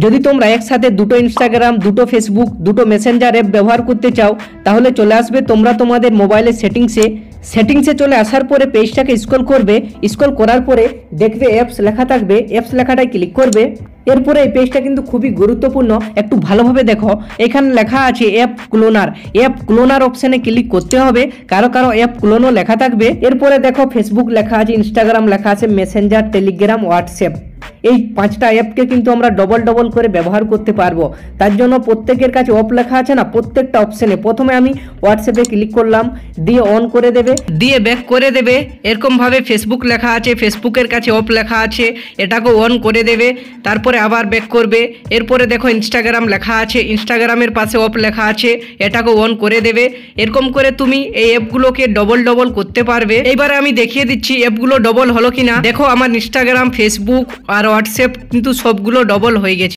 যদি তোমরা একসাথে দুটো ইনস্টাগ্রাম, দুটো ফেসবুক, দুটো মেসেঞ্জার অ্যাপ ব্যবহার করতে চাও তাহলে চলে আসবে তোমরা তোমাদের মোবাইলের সেটিংসে চলে আসার পরে পেজটাকে স্ক্রল করবে। স্ক্রল করার পরে দেখবে অ্যাপস লেখা থাকবে, অ্যাপস লেখাটায় ক্লিক করবে। এরপরে এই পেজটা কিন্তু খুবই গুরুত্বপূর্ণ, একটু ভালোভাবে দেখো। এখানে লেখা আছে অ্যাপ ক্লোনার অপশানে ক্লিক করতে হবে। কারো অ্যাপ ক্লোনও লেখা থাকবে। এরপরে দেখো ফেসবুক লেখা আছে, ইনস্টাগ্রাম লেখা আছে, মেসেঞ্জার, টেলিগ্রাম, হোয়াটসঅ্যাপ, এই 5টা অ্যাপকে কিন্তু আমরা ডবল করে ব্যবহার করতে পারবো। তার জন্য প্রত্যেকের কাছে অফ লেখা আছে না, প্রত্যেকটা অপশানে প্রথমে আমি হোয়াটসঅ্যাপে ক্লিক করলাম, দিয়ে অন করে দেবে, দিয়ে ব্যাক করে দেবে। এরকমভাবে ফেসবুক লেখা আছে, ফেসবুকের কাছে অফ লেখা আছে, এটাকেও অন করে দেবে, তারপরে আবার ব্যাক করবে। এরপরে দেখো ইনস্টাগ্রাম লেখা আছে, ইনস্টাগ্রামের পাশে অফ লেখা আছে, এটাকেও অন করে দেবে। এরকম করে তুমি এই অ্যাপগুলোকে ডবল করতে পারবে। এইবারে আমি দেখিয়ে দিচ্ছি অ্যাপগুলো ডবল হলো কিনা। দেখো আমার ইনস্টাগ্রাম, ফেসবুক আর হোয়াটসঅ্যাপ কিন্তু সবগুলো ডবল হয়ে গেছে।